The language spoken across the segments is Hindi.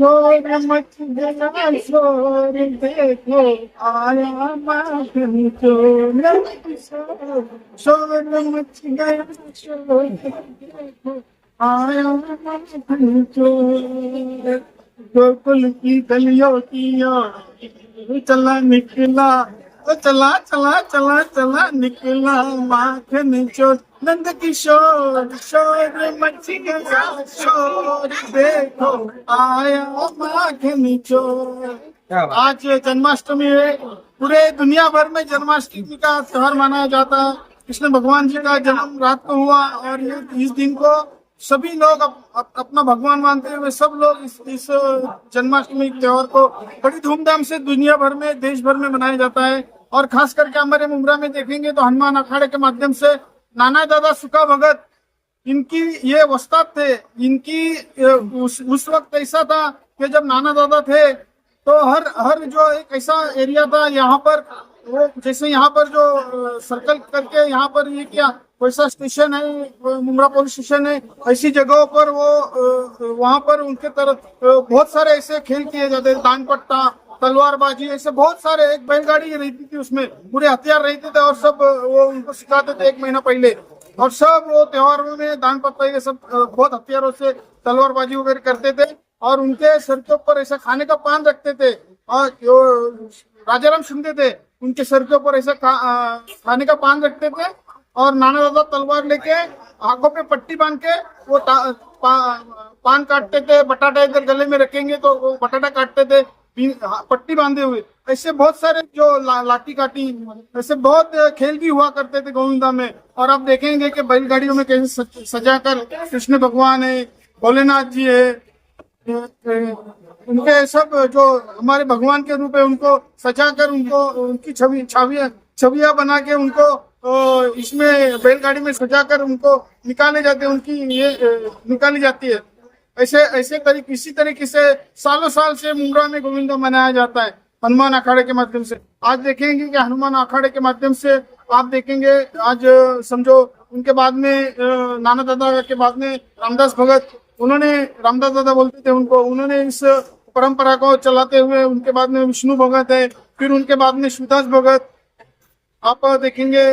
शोर मच गया शोर देखो आया माखन चोर शोर मच गया शोर देखो आया माखन चोर गोकुल की गलियों की चला निकला चला चला चला चला निकला माखन चोर नंद किशोर शोर मच गया शोर देखो आया माखन चोर। आज जन्माष्टमी है, पूरे दुनिया भर में जन्माष्टमी का त्योहार मनाया जाता है। कृष्ण भगवान जी का जन्म रात को हुआ और इस दिन को सभी लोग अपना भगवान मानते हुए सब लोग इस जन्माष्टमी त्योहार को बड़ी धूमधाम से दुनिया भर में देश भर में मनाया जाता है। और खास करके हमारे मुमरा में देखेंगे तो हनुमान अखाड़े के माध्यम से नाना दादा सुखा भगत इनकी ये वस्ताद थे। इनकी उस वक्त ऐसा था कि जब नाना दादा थे तो हर जो एक ऐसा एरिया था यहाँ पर, वो जैसे यहाँ पर जो सर्कल करके यहाँ पर ये क्या वैसा स्टेशन है, मुमरा पुलिस स्टेशन है, ऐसी जगहों पर वो वहाँ पर उनके तरफ बहुत सारे ऐसे खेल किए जाते थे, दान पट्टा, तलवारबाजी, ऐसे बहुत सारे। एक बैलगाड़ी रहती थी, उसमें पूरे हथियार रहते थे और सब वो उनको सिखाते थे 1 महीना पहले। और सब वो त्योहारों में दान पत्ता ये सब बहुत हथियारों से तलवारबाजी वगैरह करते थे। और उनके सर के ऊपर ऐसा खाने का पान रखते थे और जो राजाराम शिंदे थे उनके सर के ऊपर ऐसा खाने का पान रखते थे। और नाना दादा तलवार लेके आंखों पे पट्टी बांध के वो पान काटते थे। बटाटा इधर गले में रखेंगे तो वो बटाटा काटते थे पट्टी बांधे हुए। ऐसे बहुत सारे जो लाठी काटी, ऐसे बहुत खेल भी हुआ करते थे गोविंदा में। और आप देखेंगे कि बैलगाड़ियों में कैसे सजाकर कृष्ण भगवान है, भोलेनाथ जी है, उनके सब जो हमारे भगवान के रूप है उनको सजाकर उनको उनकी छवियां बना के उनको इसमें बैलगाड़ी में सजाकर उनको निकाले जाते हैं, उनकी ये निकाली जाती है। इसी तरीके से सालों साल से मुमरा में गोविंदा मनाया जाता है हनुमान अखाड़े के माध्यम से। आज देखेंगे कि हनुमान अखाड़े के माध्यम से आप देखेंगे आज समझो उनके बाद में नाना दादा के बाद में रामदास भगत, उन्होंने रामदास दादा बोलते थे उनको, उन्होंने इस परंपरा को चलाते हुए, उनके बाद में विष्णु भगत है, फिर उनके बाद में शिवदास भगत, आप देखेंगे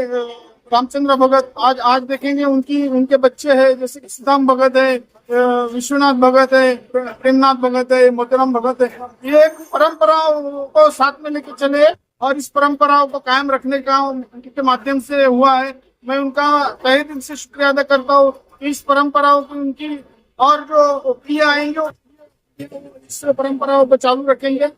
रामचंद्र भगत। आज देखेंगे उनके बच्चे हैं, जैसे सीताराम भगत है, विश्वनाथ भगत है, प्रेमनाथ भगत है, मोतीराम भगत है। ये एक परंपरा को साथ में लेके चले और इस परंपराओं को कायम रखने का उनके माध्यम से हुआ है। मैं उनका तहे दिल से शुक्रिया अदा करता हूँ। इस परंपराओं की उनकी और जो पीढ़ी आएंगे इस परंपराओं को चालू रखेंगे।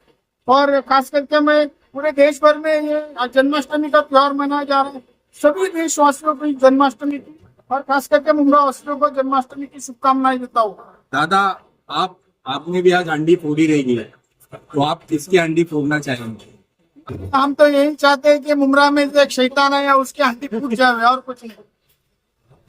और खास करके मैं पूरे देश भर में ये जन्माष्टमी का त्योहार मनाया जा रहा है। सभी देशवासियों को जन्माष्टमी की और खास करके मुमरा वासियों को जन्माष्टमी की शुभकामनाएं देता हूँ। दादा, आपने भी आज हंडी फोड़ी रही है, तो आप किसकी हंडी फोड़ना चाहेंगे? हम तो यही चाहते हैं कि मुमरा में जो एक शैतान आया उसकी हंडी फूट जाए और कुछ नहीं।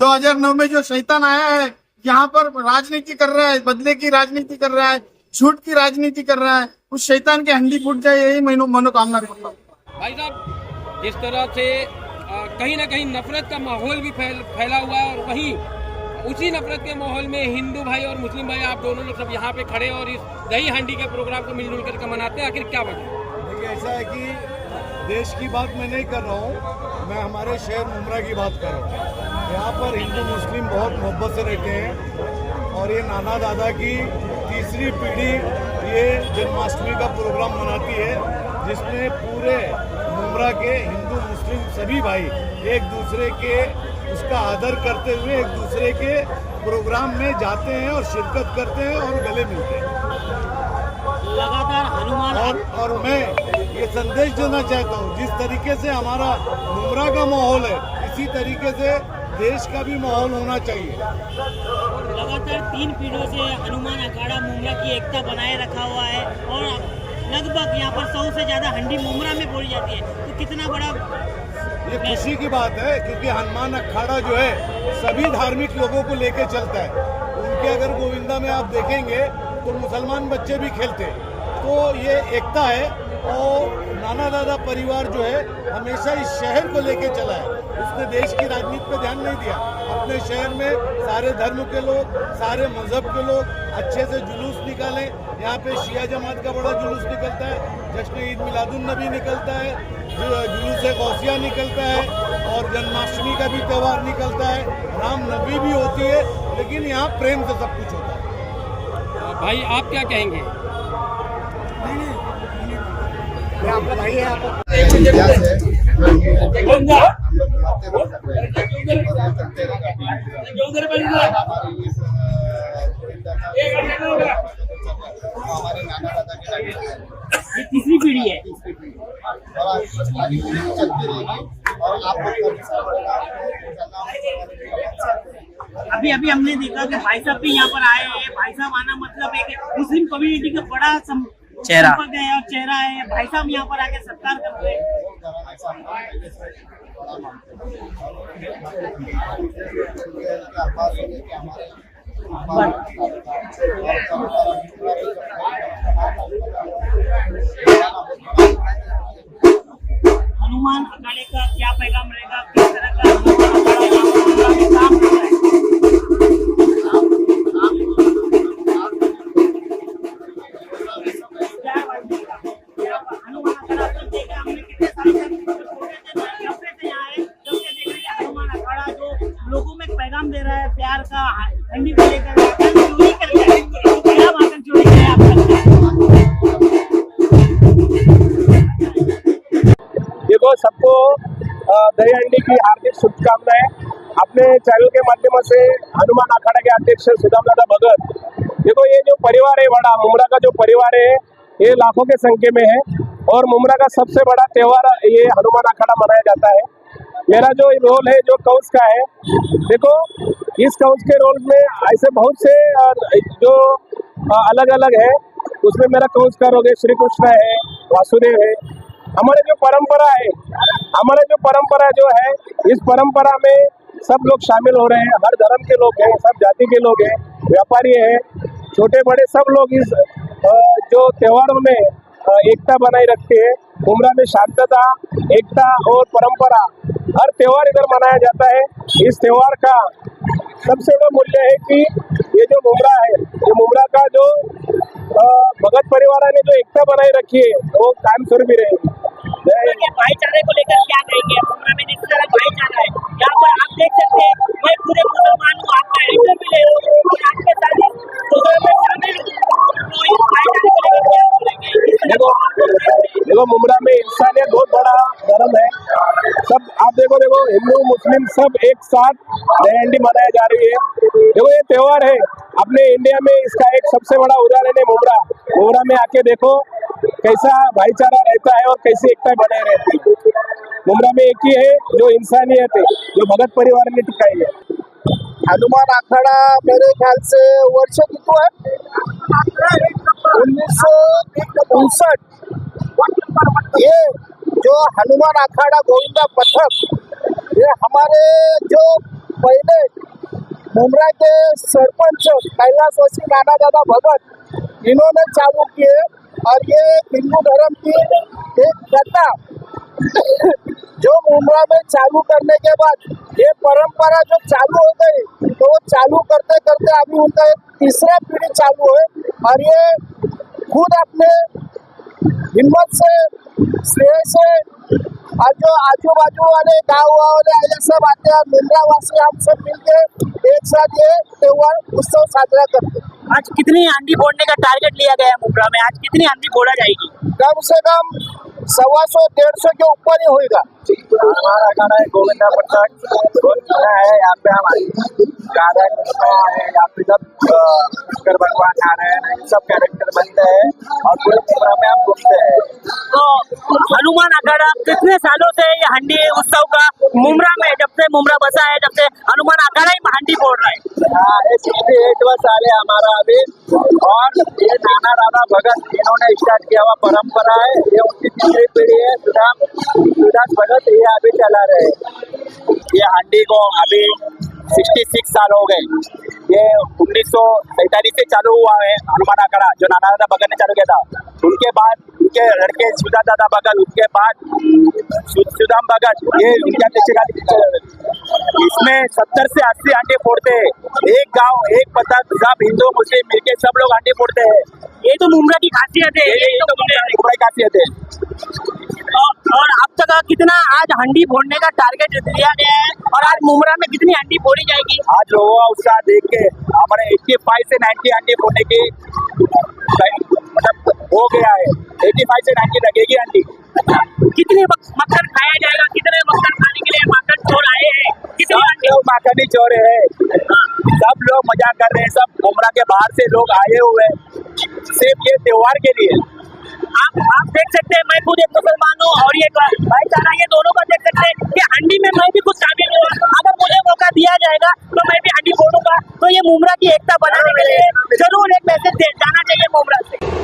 2009 में जो शैतान आया है यहाँ पर राजनीति कर रहा है, बदले की राजनीति कर रहा है, झूठ की राजनीति कर रहा है, उस शैतान की हंडी फूट जाए, यही मनोकामना करता हूँ। भाई साहब, जिस तरह से कहीं ना कहीं नफरत का माहौल भी फैला हुआ है और वहीं उसी नफरत के माहौल में हिंदू भाई और मुस्लिम भाई आप दोनों लोग सब यहाँ पे खड़े और इस दही हांडी के प्रोग्राम को मिलजुल कर मनाते हैं, आखिर क्या वजह? देखिए, ऐसा है कि देश की बात मैं नहीं कर रहा हूँ, मैं हमारे शहर मुमरा की बात कर रहा हूँ। यहाँ पर हिंदू मुस्लिम बहुत मोहब्बत से रहते हैं और ये नाना दादा की तीसरी पीढ़ी ये जन्माष्टमी का प्रोग्राम मनाती है, जिसमें पूरे मुमरा के हिंदू मुस्लिम सभी भाई एक दूसरे के उसका आदर करते हुए एक दूसरे के प्रोग्राम में जाते हैं और शिरकत करते हैं और गले मिलते हैं। लगातार हनुमान और मैं ये संदेश देना चाहता हूँ, जिस तरीके से हमारा मुमरा का माहौल है, इसी तरीके से देश का भी माहौल होना चाहिए। लगातार 3 पीढ़ियों से हनुमान अखाड़ा मुमरा की एकता बनाए रखा हुआ है और लगभग यहाँ पर 100 से ज्यादा हंडी मुमरा में बोली जाती है, तो कितना बड़ा ये खुशी की बात है, क्योंकि हनुमान अखाड़ा जो है सभी धार्मिक लोगों को लेके चलता है। उनके अगर गोविंदा में आप देखेंगे तो मुसलमान बच्चे भी खेलते हैं, तो ये एकता है। और नाना दादा परिवार जो है हमेशा इस शहर को लेके चला है, उसने देश की राजनीति पे ध्यान नहीं दिया। अपने शहर में सारे धर्म के लोग, सारे मजहब के लोग अच्छे से जुलूस निकालें। यहाँ पे शिया जमात का बड़ा जुलूस निकलता है, जश्न ईद मिलादुन नबी निकलता है, जुलूस गौसिया निकलता है और जन्माष्टमी का भी त्यौहार निकलता है, राम नबी भी होती है, लेकिन यहाँ प्रेम से सब कुछ होता है। भाई आप क्या कहेंगे? आपका भाई है, आपको हमारे नाना दादा के टाइम से ये तीसरी पीढ़ी है। और हमारी पीढ़ी चलती रहेगी और आप अभी अभी हमने देखा कि भाई साहब भी यहाँ पर आए हैं। भाई साहब आना मतलब एक मुस्लिम कम्युनिटी का बड़ा चेहरा है और चेहरा है। भाई साहब यहाँ पर आके सत्कार करते हैं। हनुमान अखाड़े का क्या पैगाम रहेगा, किस तरह का हनुमान अखाड़ा में काम कर रहा है? हनुमान अखाड़ा तो देखा हमने कितने साल हनुमान अखाड़ा जो लोगों में पैगाम दे रहा है प्यार का, ठंडी को लेकर चोरी करके क्या बात चोरी करे आप देखो, सबको दही हंडी की हार्दिक शुभकामनाएं। अपने चैनल के माध्यम से हनुमान अखाड़ा के अध्यक्ष सुदाम दादा भगत, देखो ये जो परिवार है बड़ा मुमरा का जो परिवार है ये लाखों के संख्या में है और मुमरा का सबसे बड़ा त्योहार ये हनुमान अखाड़ा मनाया जाता है। मेरा जो रोल है जो कौस का है, देखो इस कौस के रोल में ऐसे बहुत से जो अलग अलग है, उसमें मेरा कौस का रोल है श्री कृष्ण है, वासुदेव है। हमारे जो परंपरा है, हमारे जो परंपरा जो है, इस परंपरा में सब लोग शामिल हो रहे हैं। हर धर्म के लोग हैं, सब जाति के लोग हैं, व्यापारी हैं, छोटे बड़े सब लोग इस जो त्योहारों में एकता बनाए रखते हैं। मुमरा में शांतता, एकता और परंपरा हर त्योहार इधर मनाया जाता है। इस त्योहार का सबसे बड़ा मूल्य है कि ये जो मुमरा है, ये मुमरा का जो भगत परिवार ने जो एकता बनाई रखी है वो कायम स्वरूप ही रहेगी। भाईचारे को लेकर क्या कहेंगे? मुमरा में जिस तरह भाईचारा है, यहाँ पर आप देख सकते हैं, मैं पूरे मुसलमान हूँ, आपका इंटरव्यू ले रहा हूँ और आपके साथ प्रोग्राम में शामिल हूँ, तो इस भाईचारे को लेकर क्या बोलेंगे? देखो मुमरा में इंसानियत बहुत बड़ा धर्म है। सब आप देखो हिंदू मुस्लिम सब एक साथ दही हंडी मनाई जा रही है। देखो ये त्योहार है अपने इंडिया में, इसका एक सबसे बड़ा उदाहरण है मुमरा। मुमरा में आके देखो कैसा भाईचारा रहता है और कैसी एकता बने रहती है। मुमरा में एक ही है जो इंसानियत है, जो भगत परिवार ने टिकाई है। हनुमान अखाड़ा मेरे ख्याल से वर्ष कितना है, 1959। ये जो हनुमान अखाड़ा गोविंदा पथक, ये हमारे जो पहले मुमरा के सरपंच कैलाशवासी नाना दादा भगत इन्होंने चालू किए और ये हिंदू धर्म की एक प्रथा जो मुमरा में चालू करने के बाद ये परंपरा जो चालू हो गई, तो वो चालू करते करते अभी उनका एक तीसरा पीढ़ी चालू है और ये खुद अपने हिम्मत से, स्नेह से और जो आजू बाजू वाले गाँव वाले ये सब आते हैं, मुमरा वासी हम सब मिलके एक साथ ये त्योहार उत्सव साजरा करते हैं। आज कितनी हांडी फोड़ने का टारगेट लिया गया है मुमरा में? आज कितनी हांडी फोड़ा जाएगी? कम से कम 100-150 के ऊपर ही होगा। हमारा अखाड़ा है गोविंदा प्रसाद, बहुत बड़ा है। यहाँ पे हमारी राधा कृष्णा है, यहाँ पे सब शंकर भगवान नारायण है, सब कैरेक्टर बनते हैं और पूरे मुमरा में आप घूमते हैं। तो हनुमान अखाड़ा कितने सालों से ये हांडी उत्सव का मुमरा में, जब से मुमरा बसा है, जब से हनुमान अखाड़ा ही हांडी फोड़ रहा है? हाँ, ये 68वां साल है हमारा अभी। और ये नाना राधा भगत इन्होंने स्टार्ट किया हुआ परंपरा है, ये उनकी तीसरी पीढ़ी है। सुदास भगत ये अभी चला रहे हैं। ये हांडी को अभी 66 साल हो गए। ये 1947 से चालू हुआ है हनुमान अखाड़ा, जो नाना राधा भगत ने चालू किया था। उनके बाद उनके लड़के सुधा दादा भगत, उसके बाद सुदाम भगत, ये उनके अध्यक्ष। इसमें 70 से 80 हांडी फोड़ते हैं। एक गांव एक पतंग, सब हिंदू मुस्लिम मिलके सब लोग हांडी फोड़ते हैं। ये तो मुमरा की खासियत है। ये तो मुमरा की खासियत है। और अब तक कितना आज हांडी फोड़ने का टारगेट लिया गया है और आज मुमरा में कितनी हांडी फोड़ी जाएगी? आज लोगों का उत्साह देख के हमारे 85 से 90 हांडी फोड़ने की मतलब हो गया है। 85 से 90 लगेगी हांडी। कितने मक्खन खाया जाएगा? कितने मक्खन खाने के लिए मक्खन चोर आए हैं? कितने लोग माखनी चोर है, सब लोग मजा कर रहे हैं। सब मुमरा के बाहर से लोग आए हुए हैं सिर्फ ये त्योहार के लिए। आप देख सकते हैं, मैं खुद एक मुसलमान हूँ और ये भाईचारा, ये दोनों का देख सकते हैं कि हांडी में मैं भी कुछ शामिल हूँ। अगर मुझे मौका दिया जाएगा तो मैं भी हांडी फोड़ूंगा। तो ये मुमरा की एकता बनाने के लिए जरूर एक मैसेज जाना चाहिए मुमरा से।